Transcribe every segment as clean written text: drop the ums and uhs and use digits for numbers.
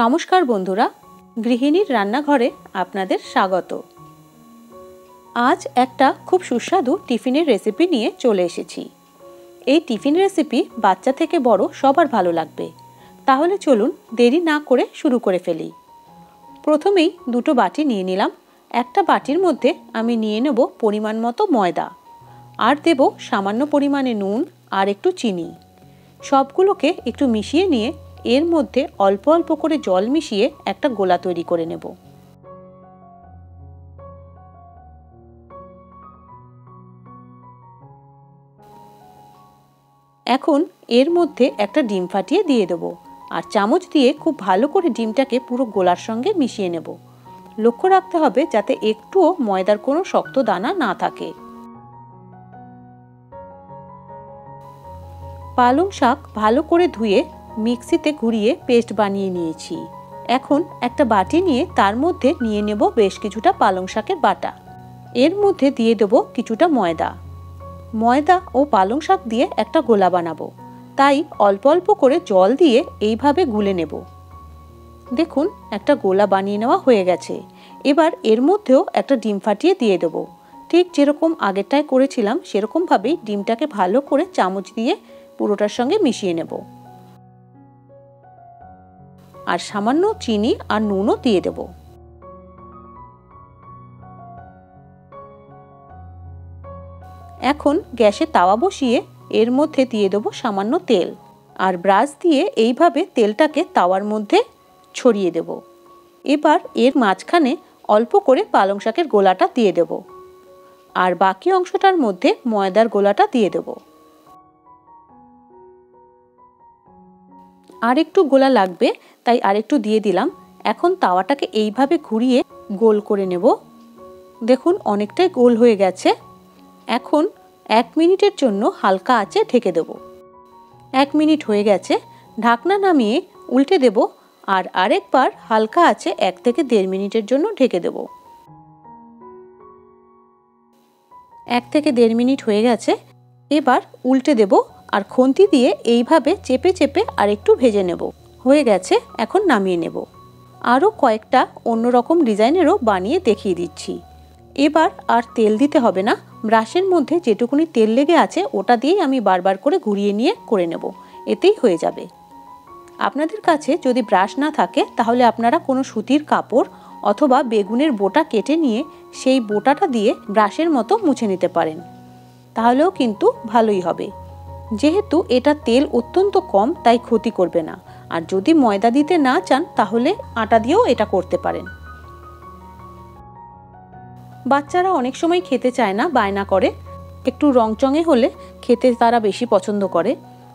নমস্কার বন্ধুরা, গৃহিণীর রান্নাঘরে আপনাদের স্বাগত। আজ একটা খুব সুস্বাদু টিফিনের রেসিপি নিয়ে চলে এসেছি। এই টিফিন রেসিপি বাচ্চা থেকে বড় সবার ভালো লাগবে। তাহলে চলুন দেরি না করে শুরু করে ফেলি। প্রথমেই দুটো বাটি নিয়ে নিলাম। একটা বাটির মধ্যে আমি নিয়ে নেব পরিমাণ মতো ময়দা, আর দেব সামান্য পরিমাণে নুন আর একটু চিনি। সবগুলোকে একটু মিশিয়ে নিয়ে এর মধ্যে অল্প অল্প করে জল মিশিয়ে একটা গোলা তৈরি করে নেব। এখন এর মধ্যে একটা ডিম ফাটিয়ে দিয়ে দেব, আর চামচ দিয়ে খুব ভালো করে ডিমটাকে পুরো গোলার সঙ্গে মিশিয়ে নেব। লক্ষ্য রাখতে হবে যাতে একটুও ময়দার কোনো শক্ত দানা না থাকে। পালং শাক ভালো করে ধুয়ে মিক্সিতে ঘুরিয়ে পেস্ট বানিয়ে নিয়েছি। এখন একটা বাটি নিয়ে তার মধ্যে নিয়ে নেব বেশ কিছুটা পালং শাকের বাটা। এর মধ্যে দিয়ে দেব কিছুটা ময়দা ও পালং শাক দিয়ে একটা গোলা বানাবো, তাই অল্প অল্প করে জল দিয়ে এইভাবে গুলে নেব। দেখুন একটা গোলা বানিয়ে নেওয়া হয়ে গেছে। এবার এর মধ্যেও একটা ডিম ফাটিয়ে দিয়ে দেব। ঠিক যেরকম আগেরটায় করেছিলাম সেরকমভাবেই ডিমটাকে ভালো করে চামচ দিয়ে পুরোটার সঙ্গে মিশিয়ে নেব, আর সামান্য চিনি আর নুনও দিয়ে দেব। এখন গ্যাসে তাওয়া বসিয়ে এর মধ্যে দিয়ে দেব সামান্য তেল, আর ব্রাশ দিয়ে এইভাবে তেলটাকে তাওয়ার মধ্যে ছড়িয়ে দেব। এবার এর মাঝখানে অল্প করে পালং শাকের গোলাটা দিয়ে দেব, আর বাকি অংশটার মধ্যে ময়দার গোলাটা দিয়ে দেব। আর একটু গোলা লাগবে, তাই আরেকটু দিয়ে দিলাম। এখন তাওয়াটাকে এইভাবে ঘুরিয়ে গোল করে নেব। দেখুন অনেকটাই গোল হয়ে গেছে। এখন 1 মিনিটের জন্য হালকা আঁচে ঢেকে দেব। 1 মিনিট হয়ে গেছে। ঢাকনা নামিয়ে উল্টে দেব, আর আরেকবার হালকা আঁচে 1 থেকে 1.5 মিনিটের জন্য ঢেকে দেব। 1 থেকে 1.5 মিনিট হয়ে গেছে। এবার উল্টে দেব, আর খুন্তি দিয়ে এইভাবে চেপে চেপে আর একটু ভেজে নেব। হয়ে গেছে, এখন নামিয়ে নেব। আরও কয়েকটা অন্যরকম ডিজাইনেরও বানিয়ে দেখিয়ে দিচ্ছি। এবার আর তেল দিতে হবে না। ব্রাশের মধ্যে যেটুকুনি তেল লেগে আছে ওটা দিয়েই আমি বারবার করে ঘুরিয়ে নিয়ে করে নেব, এতেই হয়ে যাবে। আপনাদের কাছে যদি ব্রাশ না থাকে তাহলে আপনারা কোনো সুতির কাপড় অথবা বেগুনের বোটা কেটে নিয়ে সেই বোটাটা দিয়ে ব্রাশের মতো মুছে নিতে পারেন, তাহলেও কিন্তু ভালোই হবে। যেহেতু এটা তেল অত্যন্ত কম, তাই ক্ষতি করবে না। আর যদি ময়দা দিতে না চান তাহলে আটা দিয়েও এটা করতে পারেন। বাচ্চারা অনেক সময় খেতে চায় না, বায়না করে। একটু রংচঙে হলে খেতে তারা বেশি পছন্দ করে,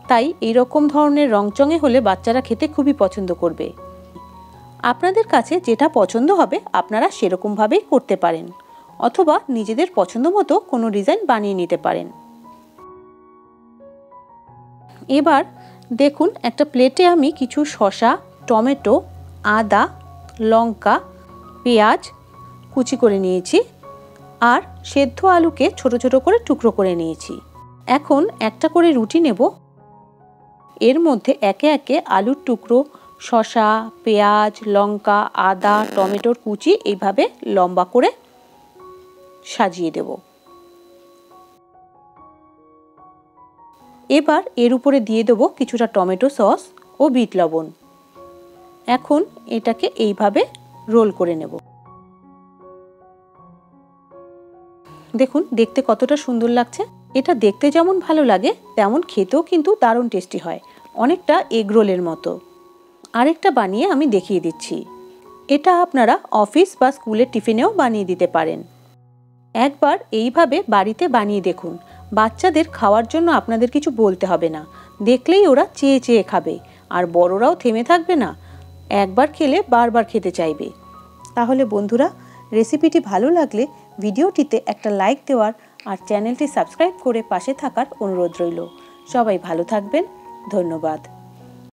তাই এইরকম ধরনের রংচঙে হলে বাচ্চারা খেতে খুবই পছন্দ করবে। আপনাদের কাছে যেটা পছন্দ হবে আপনারা সেরকমভাবেই করতে পারেন, অথবা নিজেদের পছন্দ মতো কোনো ডিজাইন বানিয়ে নিতে পারেন। এবার দেখুন একটা প্লেটে আমি কিছু শসা, টমেটো, আদা, লঙ্কা, পেঁয়াজ কুচি করে নিয়েছি, আর সেদ্ধ আলুকে ছোট ছোট করে টুকরো করে নিয়েছি। এখন একটা করে রুটি নেব। এর মধ্যে একে একে আলুর টুকরো, শসা, পেঁয়াজ, লঙ্কা, আদা, টমেটোর কুচি এইভাবে লম্বা করে সাজিয়ে দেব। এবার এর উপরে দিয়ে দেবো কিছুটা টমেটো সস ও বিট লবণ। এখন এটাকে এইভাবে রোল করে নেব। দেখুন দেখতে কতটা সুন্দর লাগছে। এটা দেখতে যেমন ভালো লাগে তেমন খেতেও কিন্তু দারুণ টেস্টি হয়, অনেকটা এগ রোলের মতো। আরেকটা বানিয়ে আমি দেখিয়ে দিচ্ছি। এটা আপনারা অফিস বা স্কুলের টিফিনেও বানিয়ে দিতে পারেন। একবার এইভাবে বাড়িতে বানিয়ে দেখুন। বাচ্চাদের খাওয়ার জন্য আপনাদের কিছু বলতে হবে না, দেখলেই ওরা চেয়ে চেয়ে খাবে, আর বড়রাও থেমে থাকবে না, একবার খেলে বারবার খেতে চাইবে। তাহলে বন্ধুরা, রেসিপিটি ভালো লাগলে ভিডিওটিতে একটা লাইক দেওয়ার আর চ্যানেলটি সাবস্ক্রাইব করে পাশে থাকার অনুরোধ রইল। সবাই ভালো থাকবেন। ধন্যবাদ।